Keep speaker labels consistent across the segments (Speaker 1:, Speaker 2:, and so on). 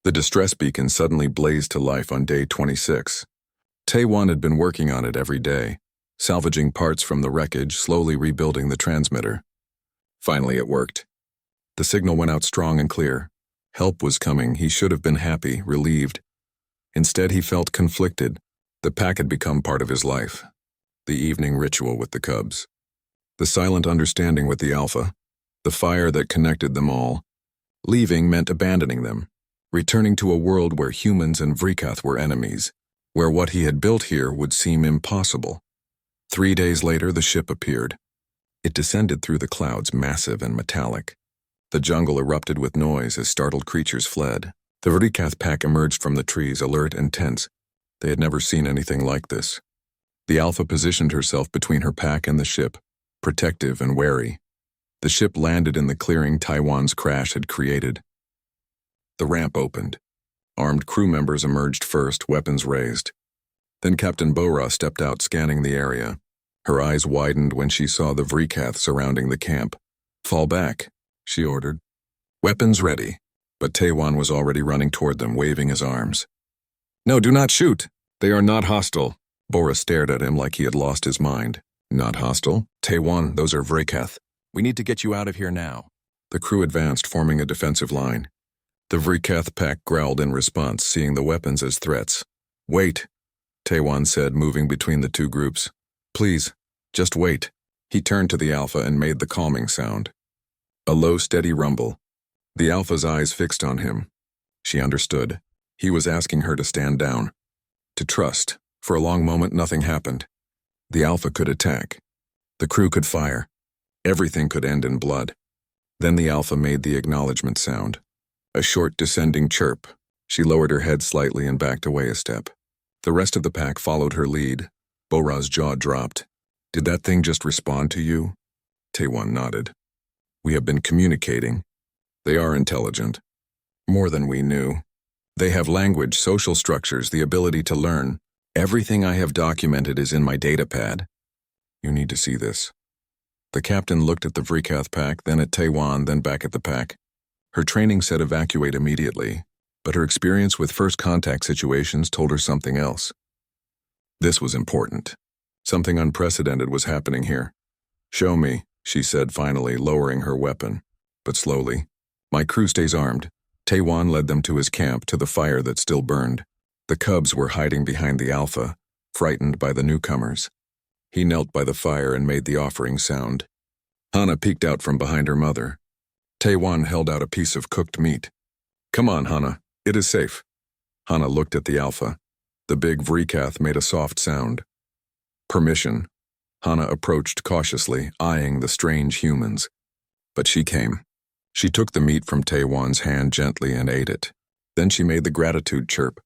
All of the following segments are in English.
Speaker 1: The distress beacon suddenly blazed to life on day 26. Taewon had been working on it every day, salvaging parts from the wreckage, slowly rebuilding the transmitter. Finally, it worked. The signal went out strong and clear. Help was coming. He should have been happy, relieved. Instead, he felt conflicted. The pack had become part of his life. The evening ritual with the cubs. The silent understanding with the Alpha. The fire that connected them all. Leaving meant abandoning them. Returning to a world where humans and Vrikath were enemies. Where what he had built here would seem impossible. 3 days later, the ship appeared. It descended through the clouds, massive and metallic. The jungle erupted with noise as startled creatures fled. The Vrikath pack emerged from the trees, alert and tense. They had never seen anything like this. The Alpha positioned herself between her pack and the ship, protective and wary. The ship landed in the clearing Taiwan's crash had created. The ramp opened. Armed crew members emerged first, weapons raised. Then Captain Bora stepped out, scanning the area. Her eyes widened when she saw the Vrikath surrounding the camp. "Fall back," she ordered. "Weapons ready." But Taewon was already running toward them, waving his arms. "No, do not shoot. They are not hostile." Bora stared at him like he had lost his mind. "Not hostile? Taewon, those are Vrikath. We need to get you out of here now." The crew advanced, forming a defensive line. The Vrikath pack growled in response, seeing the weapons as threats. "Wait," Taewon said, moving between the two groups. "Please, just wait." He turned to the Alpha and made the calming sound. A low, steady rumble. The Alpha's eyes fixed on him. She understood. He was asking her to stand down. To trust. For a long moment, nothing happened. The Alpha could attack. The crew could fire. Everything could end in blood. Then the Alpha made the acknowledgement sound. A short, descending chirp. She lowered her head slightly and backed away a step. The rest of the pack followed her lead. Bora's jaw dropped. "Did that thing just respond to you?" Taewon nodded. "We have been communicating. They are intelligent. More than we knew. They have language, social structures, the ability to learn. Everything I have documented is in my datapad. You need to see this." The captain looked at the Vrikath pack, then at Taewon, then back at the pack. Her training said evacuate immediately, but her experience with first contact situations told her something else. This was important. Something unprecedented was happening here. "Show me," she said finally, lowering her weapon, but slowly. "My crew stays armed." Taewon led them to his camp, to the fire that still burned. The cubs were hiding behind the Alpha, frightened by the newcomers. He knelt by the fire and made the offering sound. Hana peeked out from behind her mother. Taewon held out a piece of cooked meat. "Come on, Hana. It is safe." Hana looked at the Alpha. The big Vrikath made a soft sound. "Permission." Hana approached cautiously, eyeing the strange humans. But she came. She took the meat from Taewon's hand gently and ate it. Then she made the gratitude chirp.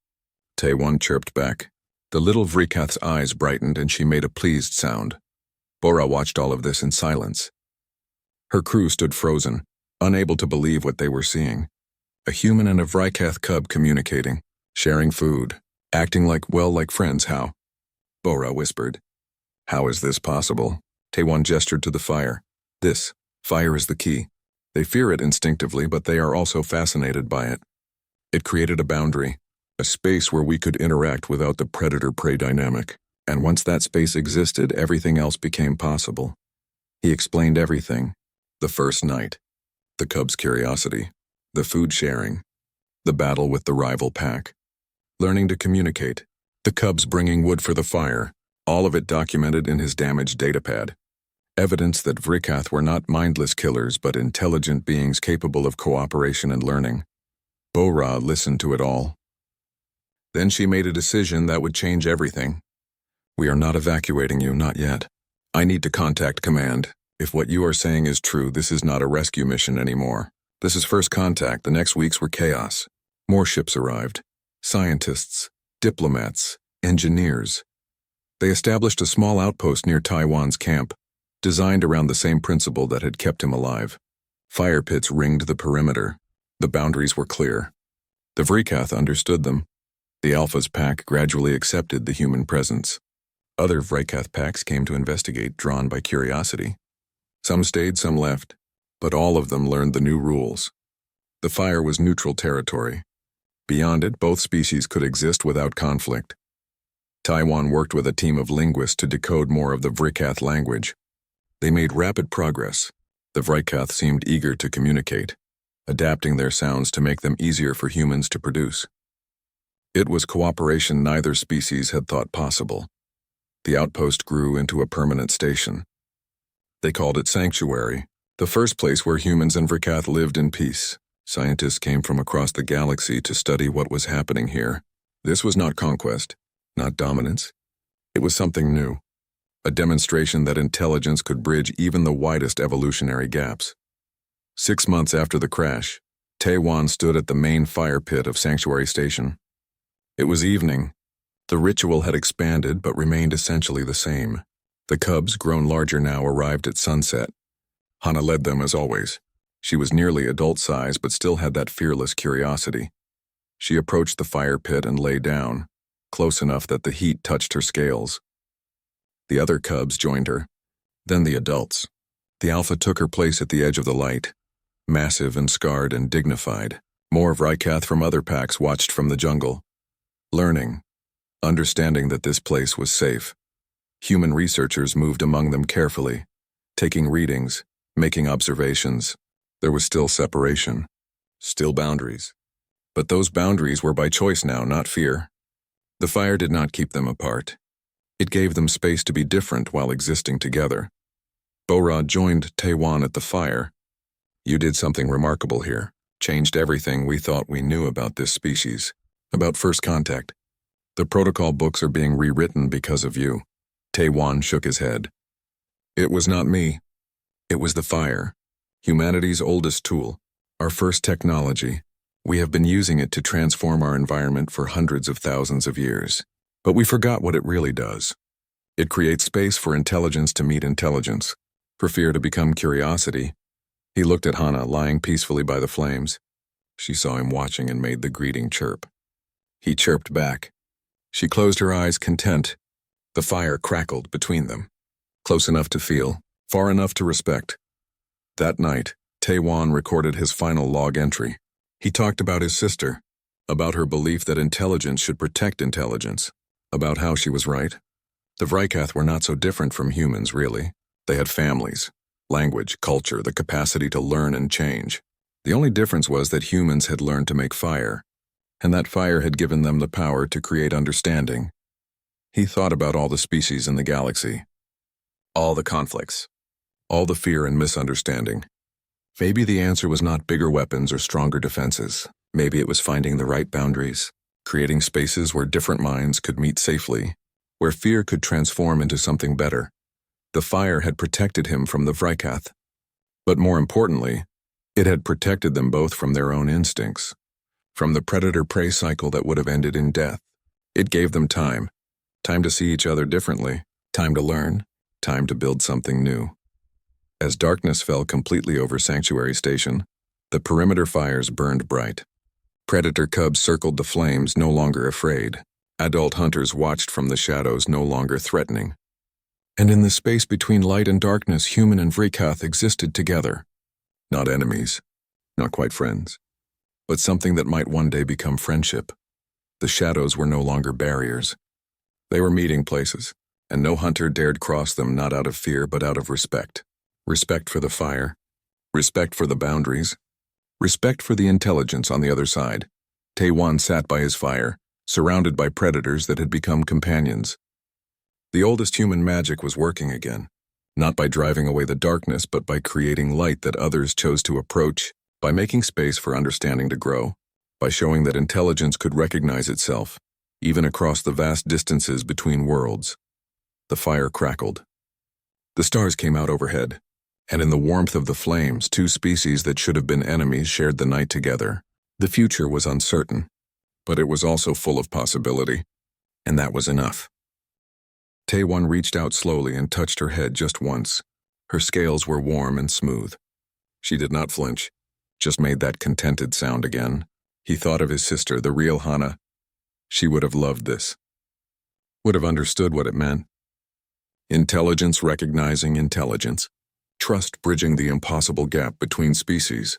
Speaker 1: Taewon chirped back. The little Vrikath's eyes brightened and she made a pleased sound. Bora watched all of this in silence. Her crew stood frozen, unable to believe what they were seeing. A human and a Vrikath cub communicating, sharing food, acting like friends. How? Bora whispered. "How is this possible?" Taewon gestured to the fire. "This fire is the key. They fear it instinctively, but they are also fascinated by it. It created a boundary, a space where we could interact without the predator-prey dynamic. And once that space existed, everything else became possible." He explained everything. The first night, the cubs' curiosity, the food sharing, the battle with the rival pack, learning to communicate, the cubs bringing wood for the fire, all of it documented in his damaged datapad. Evidence that Vrikath were not mindless killers but intelligent beings capable of cooperation and learning. Bora listened to it all. Then she made a decision that would change everything. "We are not evacuating you, not yet. I need to contact command. If what you are saying is true, this is not a rescue mission anymore. This is first contact. The next weeks were chaos. More ships arrived. Scientists, diplomats, engineers. They established a small outpost near Taiwan's camp, designed around the same principle that had kept him alive. Fire pits ringed the perimeter. The boundaries were clear. The Vrikath understood them. The Alpha's pack gradually accepted the human presence. Other Vrikath packs came to investigate, drawn by curiosity. Some stayed, some left, but all of them learned the new rules. The fire was neutral territory. Beyond it, both species could exist without conflict. Taiwan worked with a team of linguists to decode more of the Vrikath language. They made rapid progress. The Vrikath seemed eager to communicate, adapting their sounds to make them easier for humans to produce. It was cooperation neither species had thought possible. The outpost grew into a permanent station. They called it Sanctuary, the first place where humans and Vrikath lived in peace. Scientists came from across the galaxy to study what was happening here. This was not conquest, not dominance. It was something new, a demonstration that intelligence could bridge even the widest evolutionary gaps. 6 months after the crash, Taiwan stood at the main fire pit of Sanctuary Station. It was evening. The ritual had expanded but remained essentially the same. The cubs, grown larger now, arrived at sunset. Hana led them as always. She was nearly adult size but still had that fearless curiosity. She approached the fire pit and lay down, close enough that the heat touched her scales. The other cubs joined her, then the adults. The alpha took her place at the edge of the light, massive and scarred and dignified. More Vrikath from other packs watched from the jungle, learning, understanding that this place was safe. Human researchers moved among them carefully, taking readings, making observations. There was still separation, still boundaries. But those boundaries were by choice now, not fear. The fire did not keep them apart. It gave them space to be different while existing together. Borod joined Taiwan at the fire. You did something remarkable here, changed everything we thought we knew about this species, about first contact. The protocol books are being rewritten because of you. Taiwan shook his head. It was not me. It was the fire. Humanity's oldest tool, our first technology. We have been using it to transform our environment for hundreds of thousands of years. But we forgot what it really does. It creates space for intelligence to meet intelligence, for fear to become curiosity. He looked at Hana, lying peacefully by the flames. She saw him watching and made the greeting chirp. He chirped back. She closed her eyes, content. The fire crackled between them, close enough to feel, far enough to respect. That night, Taiwan recorded his final log entry. He talked about his sister, about her belief that intelligence should protect intelligence, about how she was right. The Vrikath were not so different from humans, really. They had families, language, culture, the capacity to learn and change. The only difference was that humans had learned to make fire, and that fire had given them the power to create understanding. He thought about all the species in the galaxy, all the conflicts, all the fear and misunderstanding. Maybe the answer was not bigger weapons or stronger defenses. Maybe it was finding the right boundaries, creating spaces where different minds could meet safely, where fear could transform into something better. The fire had protected him from the Vrikath. But more importantly, it had protected them both from their own instincts, from the predator-prey cycle that would have ended in death. It gave them time to see each other differently, time to learn, time to build something new. As darkness fell completely over Sanctuary Station, the perimeter fires burned bright. Predator cubs circled the flames, no longer afraid. Adult hunters watched from the shadows, no longer threatening. And in the space between light and darkness, human and Vrikath existed together. Not enemies, not quite friends, but something that might one day become friendship. The shadows were no longer barriers. They were meeting places, and no hunter dared cross them, not out of fear but out of respect. Respect for the fire, respect for the boundaries, respect for the intelligence on the other side. Taiwan sat by his fire, surrounded by predators that had become companions. The oldest human magic was working again, not by driving away the darkness but by creating light that others chose to approach, by making space for understanding to grow, by showing that intelligence could recognize itself, even across the vast distances between worlds. The fire crackled. The stars came out overhead, and in the warmth of the flames, two species that should have been enemies shared the night together. The future was uncertain, but it was also full of possibility, and that was enough. Taiwan reached out slowly and touched her head just once. Her scales were warm and smooth. She did not flinch, just made that contented sound again. He thought of his sister, the real Hana. She would have loved this, would have understood what it meant. Intelligence recognizing intelligence. Trust bridging the impossible gap between species.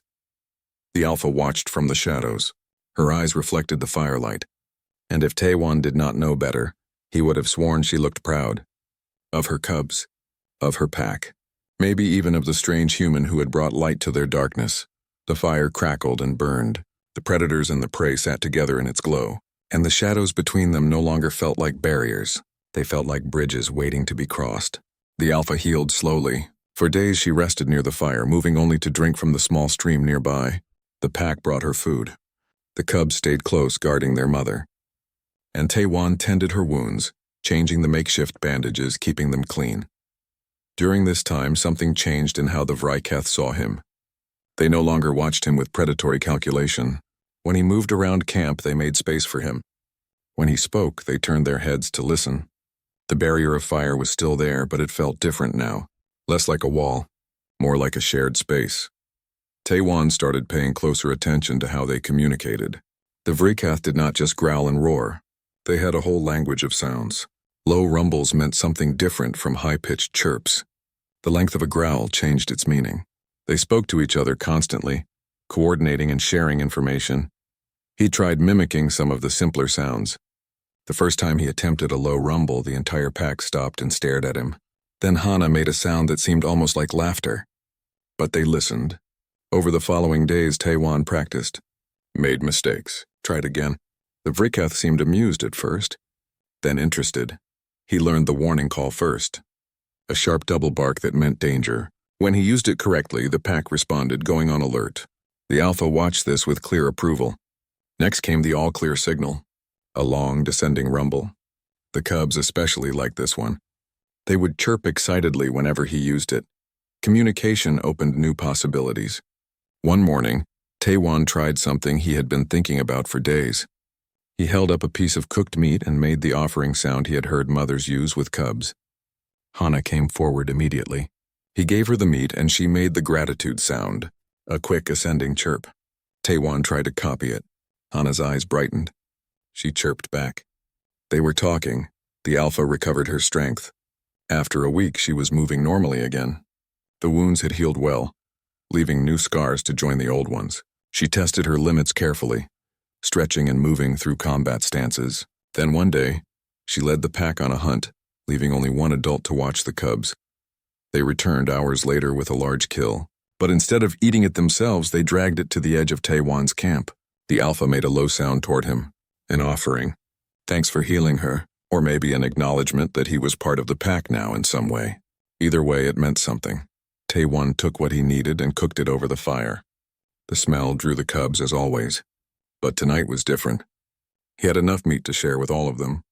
Speaker 1: The alpha watched from the shadows, Her eyes reflected the firelight. And if Taewon did not know better, he would have sworn she looked proud. Of her cubs. Of her pack. Maybe even of the strange human who had brought light to their darkness. The fire crackled and burned. The predators and the prey sat together in its glow, and the shadows between them no longer felt like barriers. They felt like bridges waiting to be crossed. The alpha healed slowly. For days she rested near the fire, moving only to drink from the small stream nearby. The pack brought her food. The cubs stayed close, guarding their mother. And Taewon tended her wounds, changing the makeshift bandages, keeping them clean. During this time, something changed in how the Vryketh saw him. They no longer watched him with predatory calculation. When he moved around camp, they made space for him. When he spoke, they turned their heads to listen. The barrier of fire was still there, but it felt different now. Less like a wall, more like a shared space. Taewon started paying closer attention to how they communicated. The Vryketh did not just growl and roar. They had a whole language of sounds. Low rumbles meant something different from high-pitched chirps. The length of a growl changed its meaning. They spoke to each other constantly, coordinating and sharing information. He tried mimicking some of the simpler sounds. The first time he attempted a low rumble, the entire pack stopped and stared at him. Then Hana made a sound that seemed almost like laughter. But they listened. Over the following days, Taewon practiced. Made mistakes. Tried again. The Vryketh seemed amused at first, then interested. He learned the warning call first. A sharp double bark that meant danger. When he used it correctly, the pack responded, going on alert. The alpha watched this with clear approval. Next came the all-clear signal. A long, descending rumble. The cubs especially liked this one. They would chirp excitedly whenever he used it. Communication opened new possibilities. One morning, Taewon tried something he had been thinking about for days. He held up a piece of cooked meat and made the offering sound he had heard mothers use with cubs. Hana came forward immediately. He gave her the meat and she made the gratitude sound, a quick ascending chirp. Taewon tried to copy it. Hana's eyes brightened. She chirped back. They were talking. The alpha recovered her strength. After a week, she was moving normally again. The wounds had healed well, leaving new scars to join the old ones. She tested her limits carefully, stretching and moving through combat stances. Then one day, she led the pack on a hunt, leaving only one adult to watch the cubs. They returned hours later with a large kill, but instead of eating it themselves, they dragged it to the edge of Taewon's camp. The alpha made a low sound toward him, an offering. Thanks for healing her, or maybe an acknowledgement that he was part of the pack now in some way. Either way, it meant something. Taewon took what he needed and cooked it over the fire. The smell drew the cubs as always, but tonight was different. He had enough meat to share with all of them.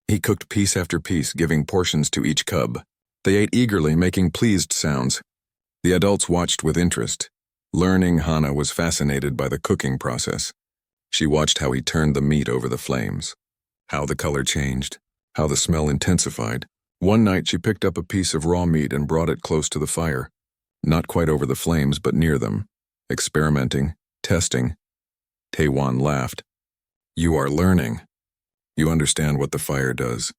Speaker 1: He cooked piece after piece, giving portions to each cub. They ate eagerly, making pleased sounds. The adults watched with interest. Learning, Hana was fascinated by the cooking process. She watched how he turned the meat over the flames, how the color changed, how the smell intensified. One night she picked up a piece of raw meat and brought it close to the fire, not quite over the flames but near them, experimenting, testing. Taewon laughed. You are learning. You understand what the fire does.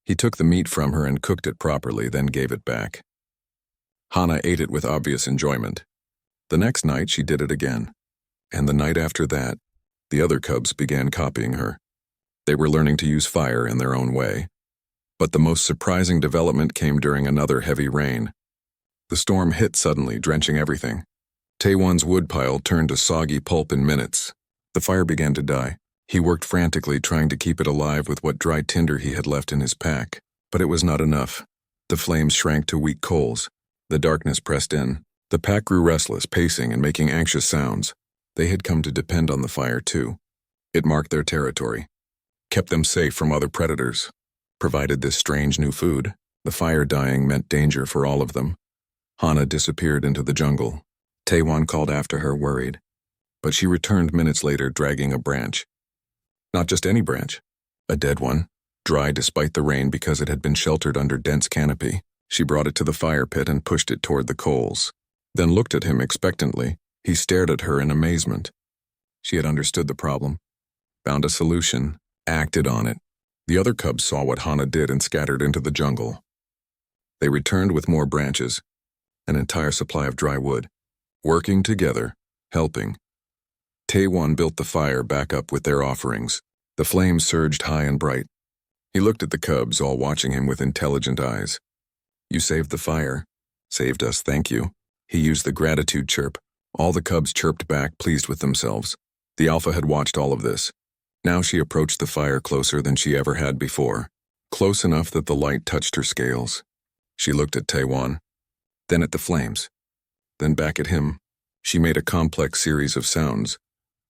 Speaker 1: He took the meat from her and cooked it properly, then gave it back. Hana ate it with obvious enjoyment. The next night she did it again, and the night after that, the other cubs began copying her. They were learning to use fire in their own way. But the most surprising development came during another heavy rain. The storm hit suddenly, drenching everything. Taewon's woodpile turned to soggy pulp in minutes. The fire began to die. He worked frantically, trying to keep it alive with what dry tinder he had left in his pack. But it was not enough. The flames shrank to weak coals. The darkness pressed in. The pack grew restless, pacing and making anxious sounds. They had come to depend on the fire, too. It marked their territory, kept them safe from other predators, provided this strange new food. The fire dying meant danger for all of them. Hana disappeared into the jungle. Taewon called after her, worried. But she returned minutes later, dragging a branch. Not just any branch, a dead one, dry despite the rain because it had been sheltered under dense canopy. She brought it to the fire pit and pushed it toward the coals, then looked at him expectantly. He stared at her in amazement. She had understood the problem, found a solution, acted on it. The other cubs saw what Hana did and scattered into the jungle. They returned with more branches, an entire supply of dry wood, working together, helping. Taewon built the fire back up with their offerings. The flames surged high and bright. He looked at the cubs, all watching him with intelligent eyes. "You saved the fire." "Saved us, thank you." He used the gratitude chirp. All the cubs chirped back, pleased with themselves. The alpha had watched all of this. Now she approached the fire closer than she ever had before, close enough that the light touched her scales. She looked at Taewon, then at the flames, then back at him. She made a complex series of sounds,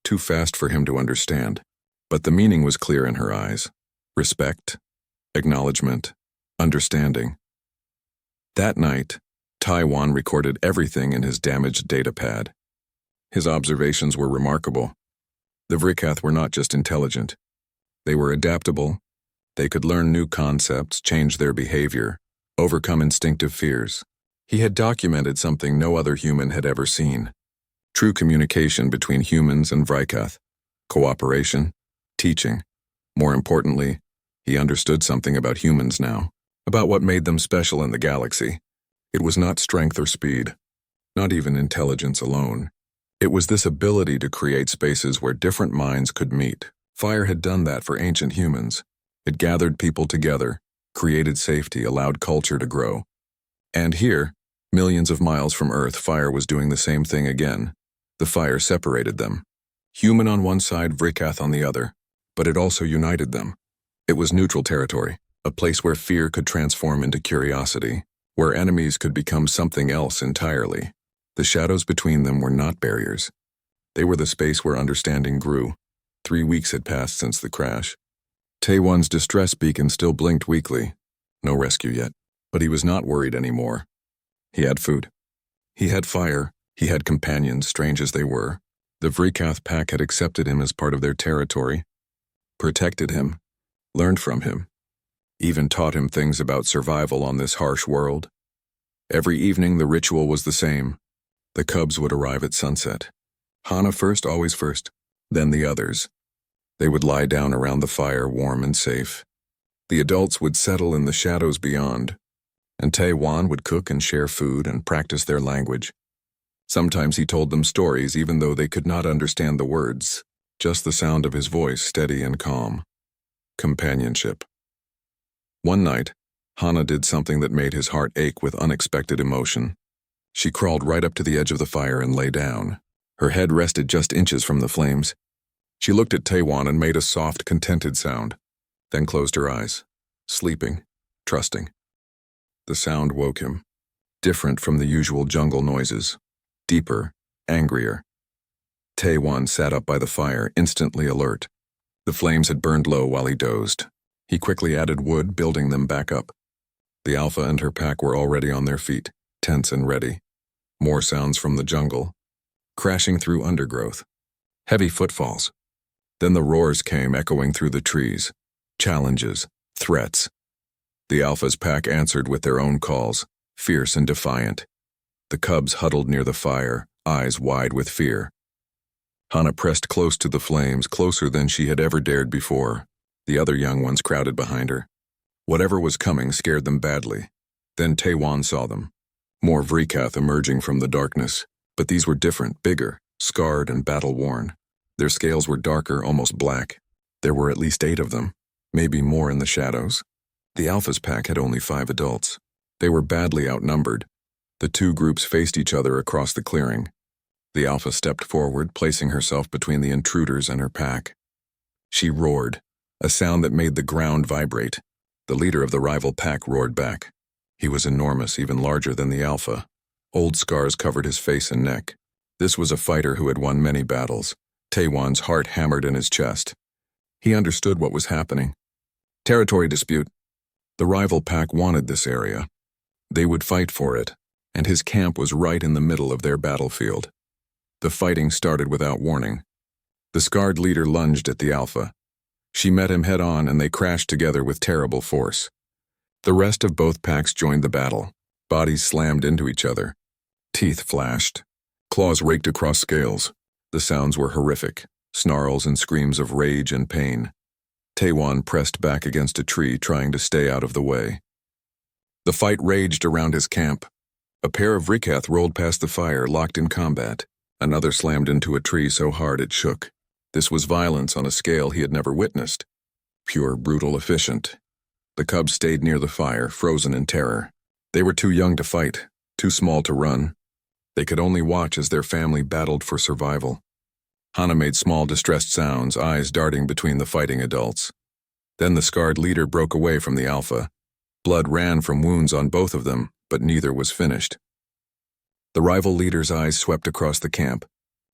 Speaker 1: too fast for him to understand, but the meaning was clear in her eyes. Respect, acknowledgement, understanding. That night, Taewon recorded everything in his damaged data pad. His observations were remarkable. The Vrikath were not just intelligent. They were adaptable. They could learn new concepts, change their behavior, overcome instinctive fears. He had documented something no other human had ever seen. True communication between humans and Vrikath. Cooperation, teaching. More importantly, he understood something about humans now, about what made them special in the galaxy. It was not strength or speed, not even intelligence alone. It was this ability to create spaces where different minds could meet. Fire had done that for ancient humans. It gathered people together, created safety, allowed culture to grow. And here, millions of miles from Earth, fire was doing the same thing again. The fire separated them. Human on one side, Vrikath on the other. But it also united them. It was neutral territory, a place where fear could transform into curiosity, where enemies could become something else entirely. The shadows between them were not barriers. They were the space where understanding grew. 3 weeks had passed since the crash. Taewon's distress beacon still blinked weakly. No rescue yet. But he was not worried anymore. He had food. He had fire. He had companions, strange as they were. The Vrikath pack had accepted him as part of their territory, protected him, learned from him, even taught him things about survival on this harsh world. Every evening the ritual was the same. The cubs would arrive at sunset. Hana first, always first, then the others. They would lie down around the fire, warm and safe. The adults would settle in the shadows beyond, and Taewon would cook and share food and practice their language. Sometimes he told them stories even though they could not understand the words, just the sound of his voice, steady and calm. Companionship. One night, Hana did something that made his heart ache with unexpected emotion. She crawled right up to the edge of the fire and lay down. Her head rested just inches from the flames. She looked at Taewon and made a soft, contented sound, then closed her eyes, sleeping, trusting. The sound woke him, different from the usual jungle noises, deeper, angrier. Taewon sat up by the fire, instantly alert. The flames had burned low while he dozed. He quickly added wood, building them back up. The alpha and her pack were already on their feet, tense and ready. More sounds from the jungle, crashing through undergrowth. Heavy footfalls. Then the roars came echoing through the trees. Challenges, threats. The alpha's pack answered with their own calls, fierce and defiant. The cubs huddled near the fire, eyes wide with fear. Hana pressed close to the flames, closer than she had ever dared before. The other young ones crowded behind her. Whatever was coming scared them badly. Then Taewon saw them. More Vrikath emerging from the darkness, but these were different, bigger, scarred and battle-worn. Their scales were darker, almost black. There were at least 8 of them, maybe more in the shadows. The Alpha's pack had only 5 adults. They were badly outnumbered. The 2 groups faced each other across the clearing. The Alpha stepped forward, placing herself between the intruders and her pack. She roared, a sound that made the ground vibrate. The leader of the rival pack roared back. He was enormous, even larger than the Alpha. Old scars covered his face and neck. This was a fighter who had won many battles. Taewon's heart hammered in his chest. He understood what was happening. Territory dispute. The rival pack wanted this area. They would fight for it, and his camp was right in the middle of their battlefield. The fighting started without warning. The scarred leader lunged at the Alpha. She met him head-on and they crashed together with terrible force. The rest of both packs joined the battle. Bodies slammed into each other. Teeth flashed. Claws raked across scales. The sounds were horrific, snarls and screams of rage and pain. Taewon pressed back against a tree, trying to stay out of the way. The fight raged around his camp. A pair of Vrikath rolled past the fire, locked in combat. Another slammed into a tree so hard it shook. This was violence on a scale he had never witnessed. Pure, brutal, efficient. The cubs stayed near the fire, frozen in terror. They were too young to fight, too small to run. They could only watch as their family battled for survival. Hana made small distressed sounds, eyes darting between the fighting adults. Then the scarred leader broke away from the alpha. Blood ran from wounds on both of them, but neither was finished. The rival leader's eyes swept across the camp.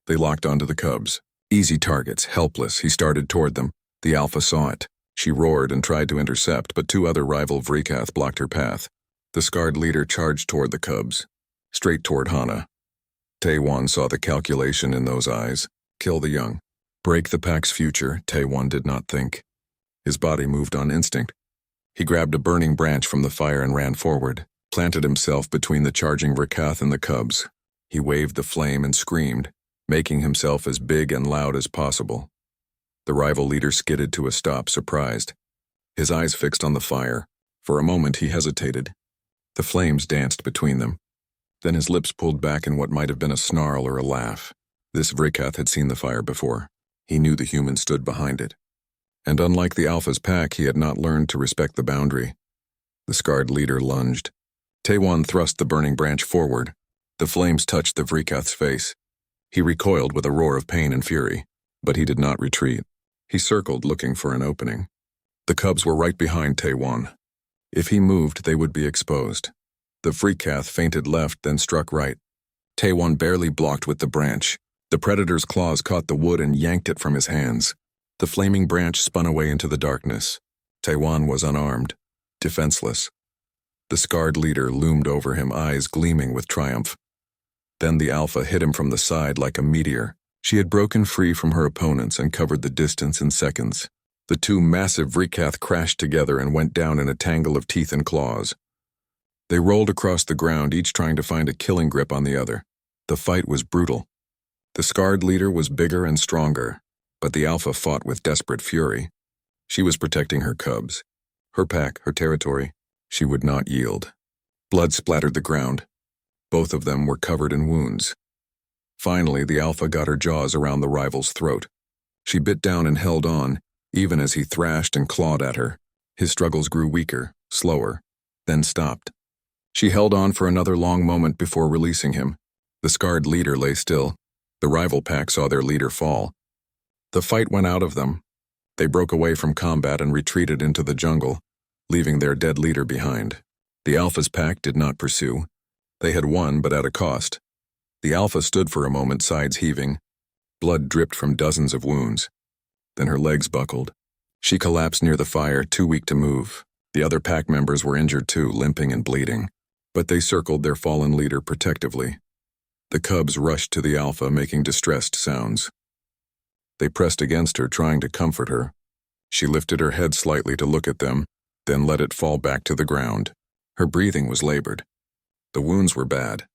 Speaker 1: They locked onto the cubs. Easy targets, helpless, he started toward them. The alpha saw it. She roared and tried to intercept, but two other rival Vrikath blocked her path. The scarred leader charged toward the cubs, straight toward Hana. Taewon saw the calculation in those eyes. Kill the young. Break the pack's future, Taewon did not think. His body moved on instinct. He grabbed a burning branch from the fire and ran forward, planted himself between the charging Vrikath and the cubs. He waved the flame and screamed, making himself as big and loud as possible. The rival leader skidded to a stop, surprised. His eyes fixed on the fire. For a moment he hesitated. The flames danced between them. Then his lips pulled back in what might have been a snarl or a laugh. This Vrikath had seen the fire before. He knew the human stood behind it. And unlike the Alpha's pack, he had not learned to respect the boundary. The scarred leader lunged. Taewon thrust the burning branch forward. The flames touched the Vrikath's face. He recoiled with a roar of pain and fury, but he did not retreat. He circled, looking for an opening. The cubs were right behind Taewon. If he moved, they would be exposed. The Vrikath feinted left, then struck right. Taewon barely blocked with the branch. The predator's claws caught the wood and yanked it from his hands. The flaming branch spun away into the darkness. Taewon was unarmed, defenseless. The scarred leader loomed over him, eyes gleaming with triumph. Then the Alpha hit him from the side like a meteor. She had broken free from her opponents and covered the distance in seconds. The two massive Vrikath crashed together and went down in a tangle of teeth and claws. They rolled across the ground, each trying to find a killing grip on the other. The fight was brutal. The scarred leader was bigger and stronger, but the Alpha fought with desperate fury. She was protecting her cubs. Her pack, her territory. She would not yield. Blood splattered the ground. Both of them were covered in wounds. Finally, the Alpha got her jaws around the rival's throat. She bit down and held on, even as he thrashed and clawed at her. His struggles grew weaker, slower, then stopped. She held on for another long moment before releasing him. The scarred leader lay still. The rival pack saw their leader fall. The fight went out of them. They broke away from combat and retreated into the jungle, leaving their dead leader behind. The Alpha's pack did not pursue. They had won, but at a cost. The Alpha stood for a moment, sides heaving. Blood dripped from dozens of wounds. Then her legs buckled. She collapsed near the fire, too weak to move. The other pack members were injured too, limping and bleeding. But they circled their fallen leader protectively. The cubs rushed to the Alpha, making distressed sounds. They pressed against her, trying to comfort her. She lifted her head slightly to look at them, then let it fall back to the ground. Her breathing was labored. The wounds were bad,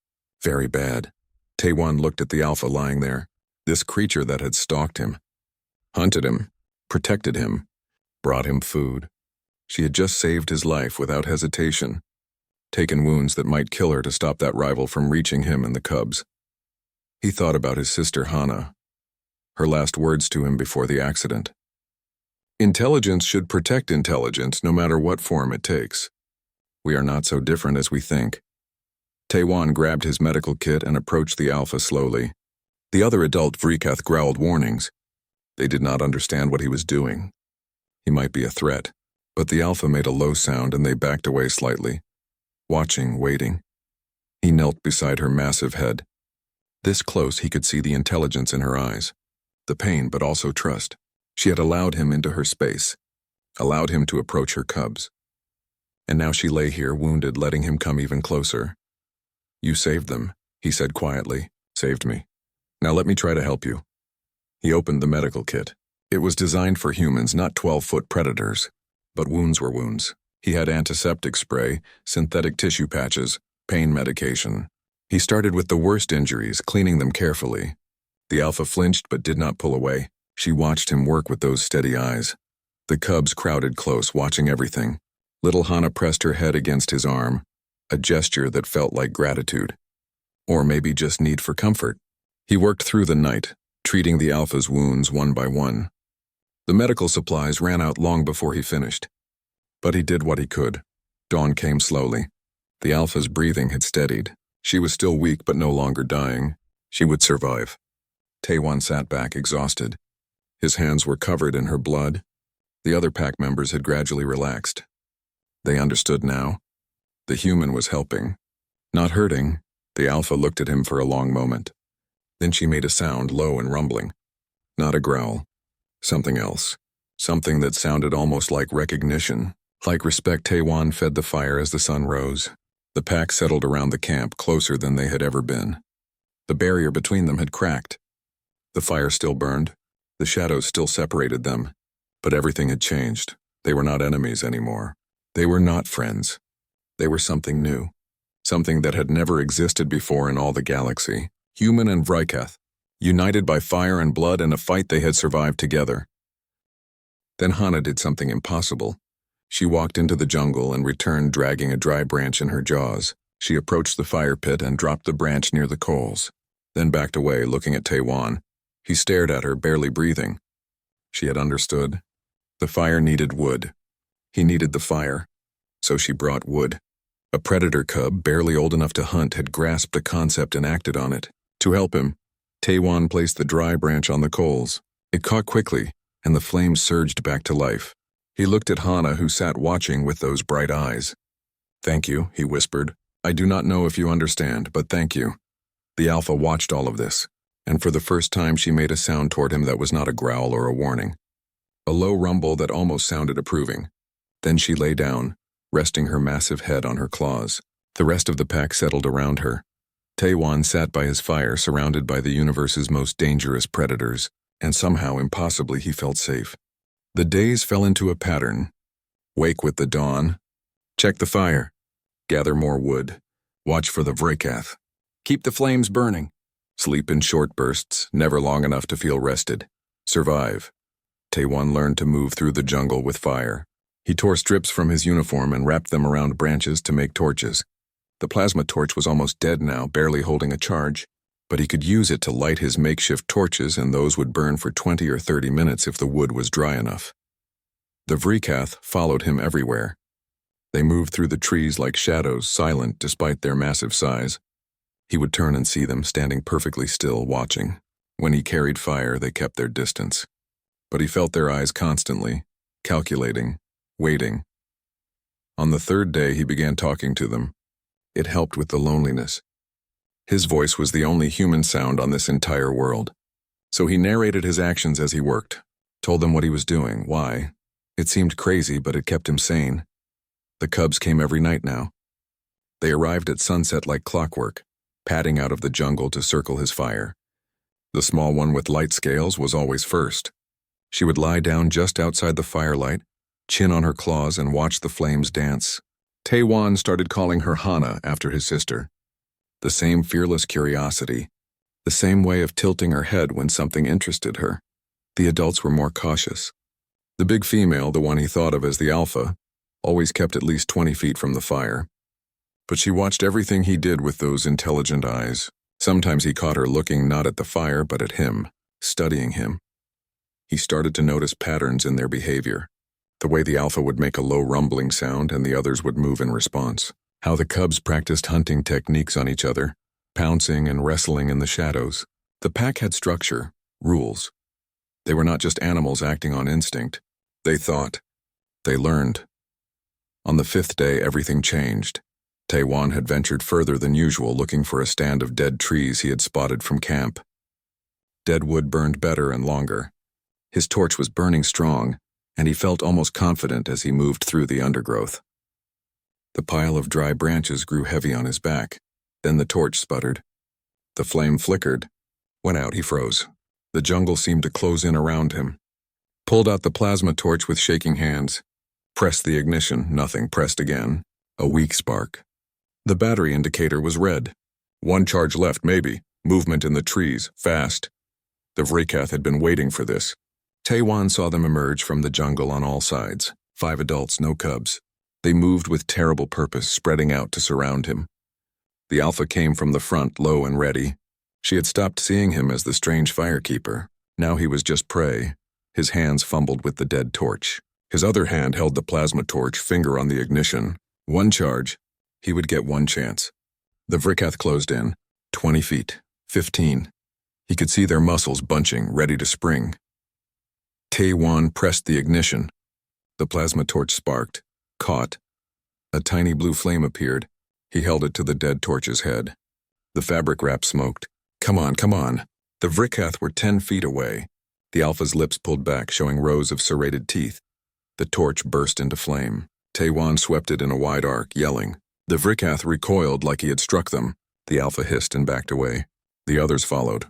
Speaker 1: very bad. Taewon looked at the Alpha lying there, this creature that had stalked him, hunted him, protected him, brought him food. She had just saved his life without hesitation, taken wounds that might kill her to stop that rival from reaching him and the cubs. He thought about his sister Hana, her last words to him before the accident. Intelligence should protect intelligence no matter what form it takes. We are not so different as we think. Taewon grabbed his medical kit and approached the Alpha slowly. The other adult Vrikath growled warnings. They did not understand what he was doing. He might be a threat, but the Alpha made a low sound and they backed away slightly, watching, waiting. He knelt beside her massive head. This close he could see the intelligence in her eyes, the pain but also trust. She had allowed him into her space, allowed him to approach her cubs. And now she lay here, wounded, letting him come even closer. "You saved them," he said quietly. "Saved me. Now let me try to help you." He opened the medical kit. It was designed for humans, not 12-foot predators. But wounds were wounds. He had antiseptic spray, synthetic tissue patches, pain medication. He started with the worst injuries, cleaning them carefully. The Alpha flinched but did not pull away. She watched him work with those steady eyes. The cubs crowded close, watching everything. Little Hana pressed her head against his arm, a gesture that felt like gratitude. Or maybe just need for comfort. He worked through the night, treating the Alpha's wounds one by one. The medical supplies ran out long before he finished. But he did what he could. Dawn came slowly. The Alpha's breathing had steadied. She was still weak but no longer dying. She would survive. Taewon sat back exhausted. His hands were covered in her blood. The other pack members had gradually relaxed. They understood now. The human was helping. Not hurting. The Alpha looked at him for a long moment. Then she made a sound, low and rumbling. Not a growl. Something else. Something that sounded almost like recognition. Like respect. Taewon fed the fire as the sun rose. The pack settled around the camp, closer than they had ever been. The barrier between them had cracked. The fire still burned. The shadows still separated them. But everything had changed. They were not enemies anymore. They were not friends. They were something new. Something that had never existed before in all the galaxy. Human and Vryketh, united by fire and blood in a fight they had survived together. Then Hana did something impossible. She walked into the jungle and returned dragging a dry branch in her jaws. She approached the fire pit and dropped the branch near the coals, then backed away, looking at Taewon. He stared at her, barely breathing. She had understood. The fire needed wood. He needed the fire. So she brought wood. A predator cub, barely old enough to hunt, had grasped the concept and acted on it. To help him, Taewon placed the dry branch on the coals. It caught quickly, and the flames surged back to life. He looked at Hana, who sat watching with those bright eyes. "Thank you," he whispered. "I do not know if you understand, but thank you." The Alpha watched all of this, and for the first time she made a sound toward him that was not a growl or a warning. A low rumble that almost sounded approving. Then she lay down, resting her massive head on her claws. The rest of the pack settled around her. Taewon sat by his fire, surrounded by the universe's most dangerous predators, and somehow, impossibly, he felt safe. The days fell into a pattern. Wake with the dawn. Check the fire. Gather more wood. Watch for the Vryketh. Keep the flames burning. Sleep in short bursts, never long enough to feel rested. Survive. Taewon learned to move through the jungle with fire. He tore strips from his uniform and wrapped them around branches to make torches. The plasma torch was almost dead now, barely holding a charge, but he could use it to light his makeshift torches, and those would burn for 20 or 30 minutes if the wood was dry enough. The Vryketh followed him everywhere. They moved through the trees like shadows, silent despite their massive size. He would turn and see them standing perfectly still, watching. When he carried fire, they kept their distance. But he felt their eyes constantly, calculating, waiting. On the third day, he began talking to them. It helped with the loneliness. His voice was the only human sound on this entire world. So he narrated his actions as he worked, told them what he was doing, why. It seemed crazy, but it kept him sane. The cubs came every night now. They arrived at sunset like clockwork, padding out of the jungle to circle his fire. The small one with light scales was always first. She would lie down just outside the firelight, chin on her claws, and watch the flames dance. Taewon started calling her Hana after his sister. The same fearless curiosity, the same way of tilting her head when something interested her. The adults were more cautious. The big female, the one he thought of as the Alpha, always kept at least 20 feet from the fire. But she watched everything he did with those intelligent eyes. Sometimes he caught her looking not at the fire but at him, studying him. He started to notice patterns in their behavior. The way the Alpha would make a low rumbling sound and the others would move in response. How the cubs practiced hunting techniques on each other, pouncing and wrestling in the shadows. The pack had structure, rules. They were not just animals acting on instinct. They thought. They learned. On the 5th day, everything changed. Taewon had ventured further than usual, looking for a stand of dead trees he had spotted from camp. Dead wood burned better and longer. His torch was burning strong, and he felt almost confident as he moved through the undergrowth. The pile of dry branches grew heavy on his back. Then the torch sputtered. The flame flickered. Went out, he froze. The jungle seemed to close in around him. Pulled out the plasma torch with shaking hands. Pressed the ignition, nothing, pressed again. A weak spark. The battery indicator was red. 1 charge left, maybe. Movement in the trees, fast. The Vryketh had been waiting for this. Taewon saw them emerge from the jungle on all sides. 5 adults, no cubs. They moved with terrible purpose, spreading out to surround him. The Alpha came from the front, low and ready. She had stopped seeing him as the strange firekeeper. Now he was just prey. His hands fumbled with the dead torch. His other hand held the plasma torch, finger on the ignition. One charge. He would get one chance. The Vrikath closed in. 20 feet. 15. He could see their muscles bunching, ready to spring. Tae-Wan pressed the ignition. The plasma torch sparked, caught. A tiny blue flame appeared. He held it to the dead torch's head. The fabric wrap smoked. Come on, come on. The Vrikath were 10 feet away. The Alpha's lips pulled back, showing rows of serrated teeth. The torch burst into flame. Tae-Wan swept it in a wide arc, yelling. The Vrikath recoiled like he had struck them. The Alpha hissed and backed away. The others followed.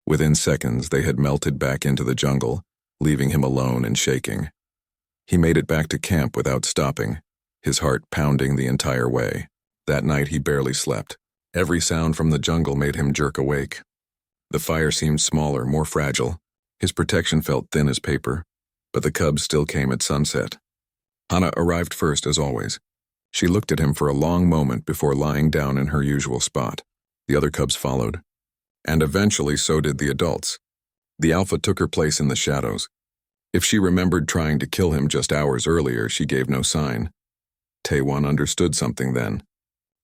Speaker 1: Within seconds, they had melted back into the jungle, leaving him alone and shaking. He made it back to camp without stopping, his heart pounding the entire way. That night he barely slept. Every sound from the jungle made him jerk awake. The fire seemed smaller, more fragile. His protection felt thin as paper, but the cubs still came at sunset. Hana arrived first, as always. She looked at him for a long moment before lying down in her usual spot. The other cubs followed. And eventually so did the adults. The Alpha took her place in the shadows. If she remembered trying to kill him just hours earlier, she gave no sign. Tae-Wan understood something then.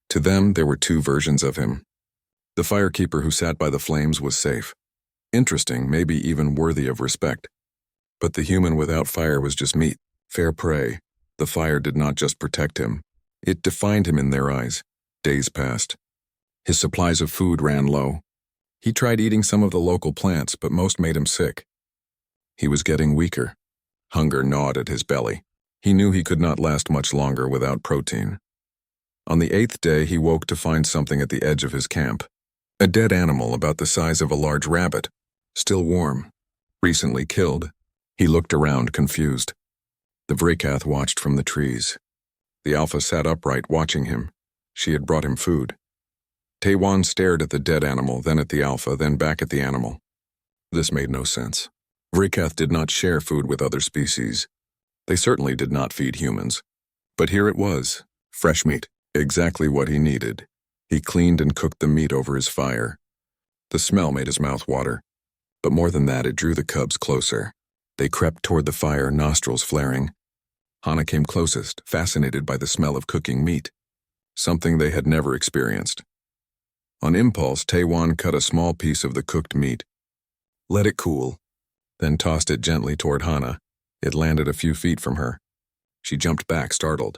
Speaker 1: To them, there were two versions of him. The firekeeper who sat by the flames was safe. Interesting, maybe even worthy of respect. But the human without fire was just meat, fair prey. The fire did not just protect him. It defined him in their eyes. Days passed. His supplies of food ran low. He tried eating some of the local plants, but most made him sick. He was getting weaker. Hunger gnawed at his belly. He knew he could not last much longer without protein. On the 8th day, he woke to find something at the edge of his camp. A dead animal about the size of a large rabbit, still warm, recently killed. He looked around, confused. The Vrikath watched from the trees. The Alpha sat upright, watching him. She had brought him food. Tae-Wan stared at the dead animal, then at the Alpha, then back at the animal. This made no sense. Vrikath did not share food with other species. They certainly did not feed humans. But here it was, fresh meat, exactly what he needed. He cleaned and cooked the meat over his fire. The smell made his mouth water. But more than that, it drew the cubs closer. They crept toward the fire, nostrils flaring. Hana came closest, fascinated by the smell of cooking meat, something they had never experienced. On impulse, Tae-Wan cut a small piece of the cooked meat. Let it cool, then tossed it gently toward Hana. It landed a few feet from her. She jumped back, startled,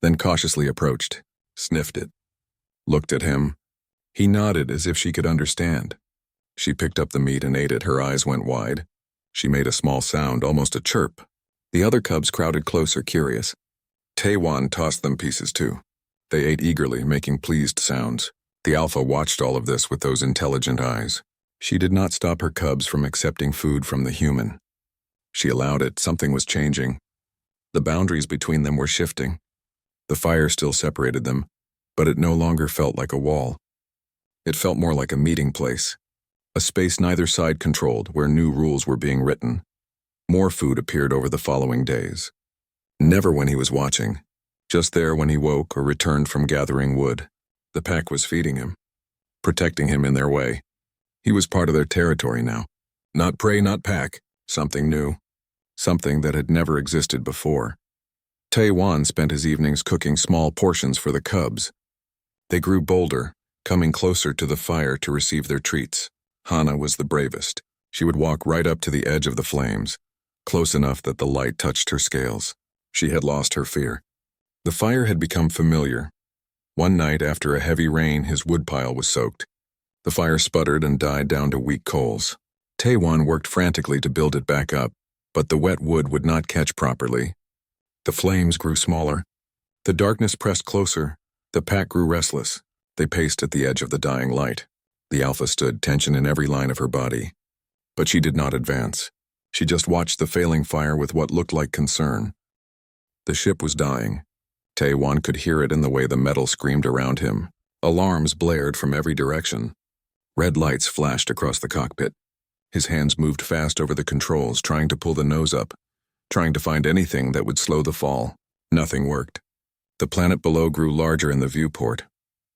Speaker 1: then cautiously approached, sniffed it, looked at him. He nodded as if she could understand. She picked up the meat and ate it. Her eyes went wide. She made a small sound, almost a chirp. The other cubs crowded closer, curious. Tae-Wan tossed them pieces too. They ate eagerly, making pleased sounds. The Alpha watched all of this with those intelligent eyes. She did not stop her cubs from accepting food from the human. She allowed it. Something was changing. The boundaries between them were shifting. The fire still separated them, but it no longer felt like a wall. It felt more like a meeting place, a space neither side controlled, where new rules were being written. More food appeared over the following days. Never when he was watching, just there when he woke or returned from gathering wood. The pack was feeding him, protecting him in their way. He was part of their territory now. Not prey, not pack, something new, something that had never existed before. Tae-Wan spent his evenings cooking small portions for the cubs. They grew bolder, coming closer to the fire to receive their treats. Hana was the bravest. She would walk right up to the edge of the flames, close enough that the light touched her scales. She had lost her fear. The fire had become familiar. One night after a heavy rain, his woodpile was soaked. The fire sputtered and died down to weak coals. Tae-Wan worked frantically to build it back up, but the wet wood would not catch properly. The flames grew smaller. The darkness pressed closer. The pack grew restless. They paced at the edge of the dying light. The Alpha stood, tension in every line of her body. But she did not advance. She just watched the failing fire with what looked like concern. The ship was dying. Tae-Wan could hear it in the way the metal screamed around him. Alarms blared from every direction. Red lights flashed across the cockpit. His hands moved fast over the controls, trying to pull the nose up, trying to find anything that would slow the fall. Nothing worked. The planet below grew larger in the viewport.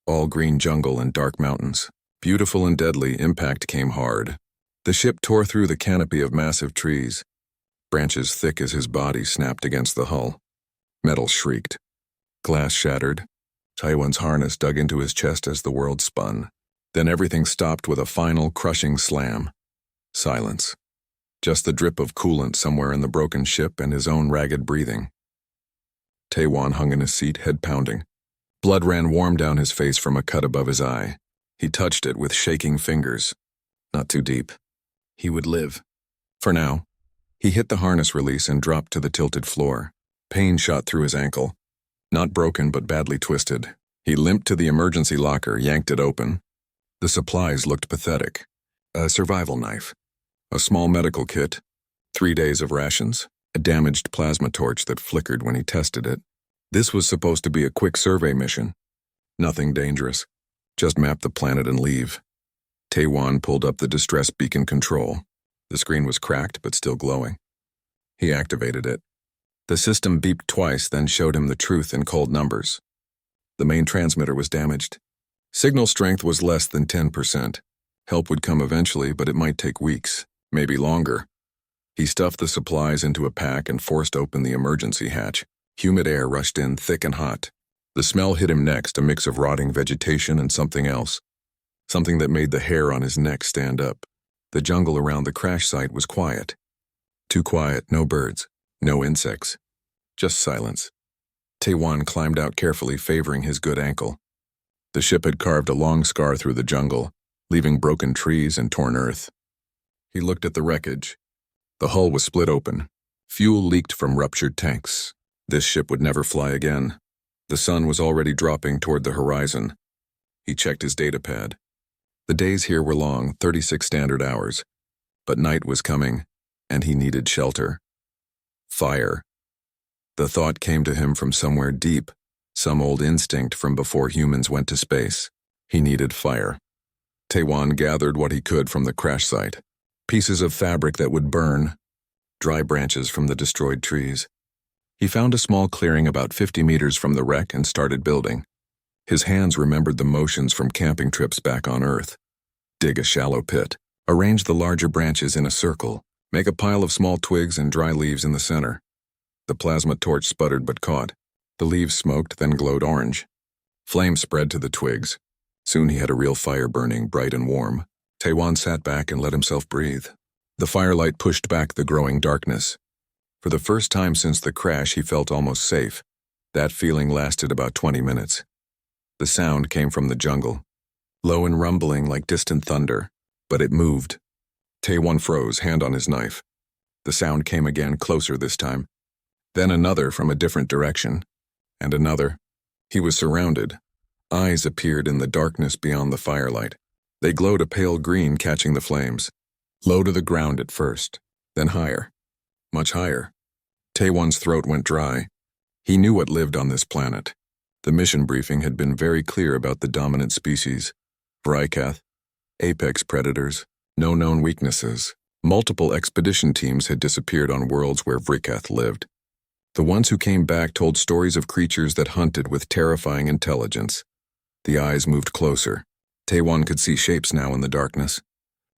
Speaker 1: All green jungle and dark mountains. Beautiful and deadly, impact came hard. The ship tore through the canopy of massive trees. Branches thick as his body snapped against the hull. Metal shrieked. Glass shattered. Taiwan's harness dug into his chest as the world spun. Then everything stopped with a final, crushing slam. Silence. Just the drip of coolant somewhere in the broken ship and his own ragged breathing. Taiwan hung in his seat, head pounding. Blood ran warm down his face from a cut above his eye. He touched it with shaking fingers. Not too deep. He would live. For now. He hit the harness release and dropped to the tilted floor. Pain shot through his ankle. Not broken, but badly twisted. He limped to the emergency locker, yanked it open. The supplies looked pathetic. A survival knife. A small medical kit. 3 days of rations. A damaged plasma torch that flickered when he tested it. This was supposed to be a quick survey mission. Nothing dangerous. Just map the planet and leave. Taiwan pulled up the distress beacon control. The screen was cracked but still glowing. He activated it. The system beeped twice, then showed him the truth in cold numbers. The main transmitter was damaged. Signal strength was less than 10%. Help would come eventually, but it might take weeks, maybe longer. He stuffed the supplies into a pack and forced open the emergency hatch. Humid air rushed in, thick and hot. The smell hit him next, a mix of rotting vegetation and something else. Something that made the hair on his neck stand up. The jungle around the crash site was quiet. Too quiet, no birds, no insects. Just silence. Taiwan climbed out carefully, favoring his good ankle. The ship had carved a long scar through the jungle, leaving broken trees and torn earth. He looked at the wreckage. The hull was split open. Fuel leaked from ruptured tanks. This ship would never fly again. The sun was already dropping toward the horizon. He checked his datapad. The days here were long, 36 standard hours. But night was coming, and he needed shelter. Fire. The thought came to him from somewhere deep, some old instinct from before humans went to space. He needed fire. Taiwan gathered what he could from the crash site. Pieces of fabric that would burn, dry branches from the destroyed trees. He found a small clearing about 50 meters from the wreck and started building. His hands remembered the motions from camping trips back on Earth. Dig a shallow pit. Arrange the larger branches in a circle. Make a pile of small twigs and dry leaves in the center. The plasma torch sputtered but caught. The leaves smoked, then glowed orange. Flame spread to the twigs. Soon he had a real fire burning, bright and warm. Taiwan sat back and let himself breathe. The firelight pushed back the growing darkness. For the first time since the crash, he felt almost safe. That feeling lasted about 20 minutes. The sound came from the jungle. Low and rumbling like distant thunder, but it moved. Taiwan froze, hand on his knife. The sound came again, closer this time. Then another from a different direction. And another. He was surrounded. Eyes appeared in the darkness beyond the firelight. They glowed a pale green, catching the flames. Low to the ground at first, then higher. Much higher. Taiwan's throat went dry. He knew what lived on this planet. The mission briefing had been very clear about the dominant species. Vrikath, apex predators, no known weaknesses. Multiple expedition teams had disappeared on worlds where Vrikath lived. The ones who came back told stories of creatures that hunted with terrifying intelligence. The eyes moved closer. Taiwan could see shapes now in the darkness.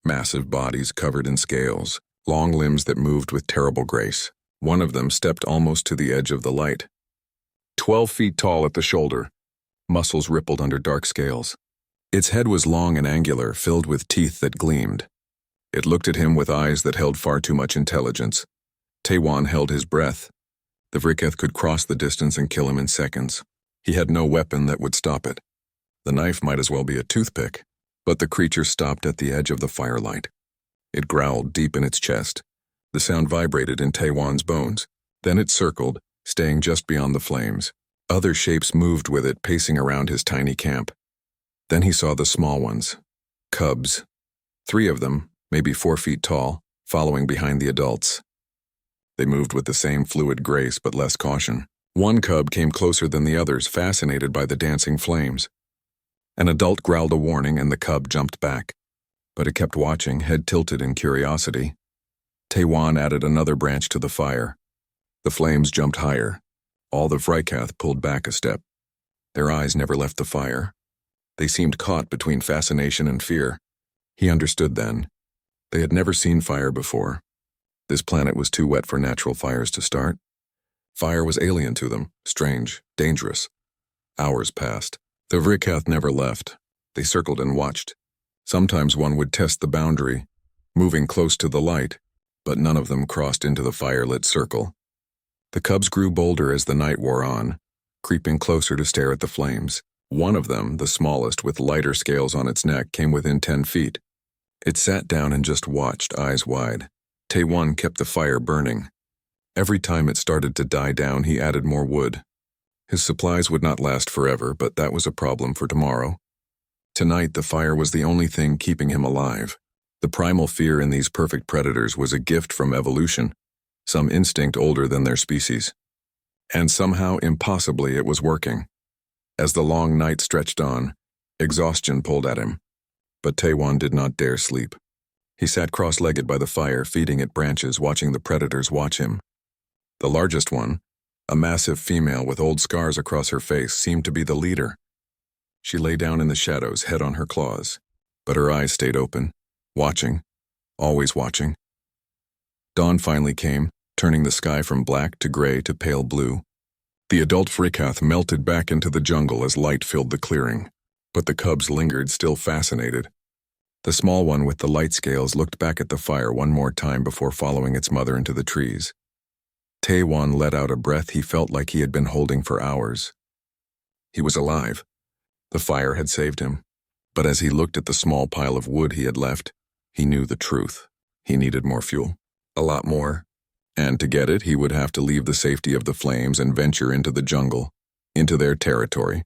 Speaker 1: Massive bodies covered in scales, long limbs that moved with terrible grace. One of them stepped almost to the edge of the light. 12 feet tall at the shoulder. Muscles rippled under dark scales. Its head was long and angular, filled with teeth that gleamed. It looked at him with eyes that held far too much intelligence. Taiwan held his breath. The Vrikath could cross the distance and kill him in seconds. He had no weapon that would stop it. The knife might as well be a toothpick, but the creature stopped at the edge of the firelight. It growled deep in its chest. The sound vibrated in Taiwan's bones. Then it circled, staying just beyond the flames. Other shapes moved with it, pacing around his tiny camp. Then he saw the small ones. Cubs. 3 of them, maybe 4 feet tall, following behind the adults. They moved with the same fluid grace but less caution. One cub came closer than the others, fascinated by the dancing flames. An adult growled a warning and the cub jumped back. But it kept watching, head tilted in curiosity. Taiwan added another branch to the fire. The flames jumped higher. All the Vrikath pulled back a step. Their eyes never left the fire. They seemed caught between fascination and fear. He understood then. They had never seen fire before. This planet was too wet for natural fires to start. Fire was alien to them, strange, dangerous. Hours passed. The Vrikath never left. They circled and watched. Sometimes one would test the boundary, moving close to the light, but none of them crossed into the fire-lit circle. The cubs grew bolder as the night wore on, creeping closer to stare at the flames. One of them, the smallest with lighter scales on its neck, came within 10 feet. It sat down and just watched, eyes wide. Tae-Won kept the fire burning. Every time it started to die down, he added more wood. His supplies would not last forever, but that was a problem for tomorrow. Tonight, the fire was the only thing keeping him alive. The primal fear in these perfect predators was a gift from evolution, some instinct older than their species. And somehow, impossibly, it was working. As the long night stretched on, exhaustion pulled at him. But Tae-Won did not dare sleep. He sat cross-legged by the fire, feeding it branches, watching the predators watch him. The largest one, a massive female with old scars across her face, seemed to be the leader. She lay down in the shadows, head on her claws, but her eyes stayed open, watching, always watching. Dawn finally came, turning the sky from black to gray to pale blue. The adult Vrikath melted back into the jungle as light filled the clearing, but the cubs lingered, still fascinated. The small one with the light scales looked back at the fire one more time before following its mother into the trees. Tae-Won let out a breath he felt like he had been holding for hours. He was alive. The fire had saved him. But as he looked at the small pile of wood he had left, he knew the truth. He needed more fuel. A lot more. And to get it, he would have to leave the safety of the flames and venture into the jungle, into their territory.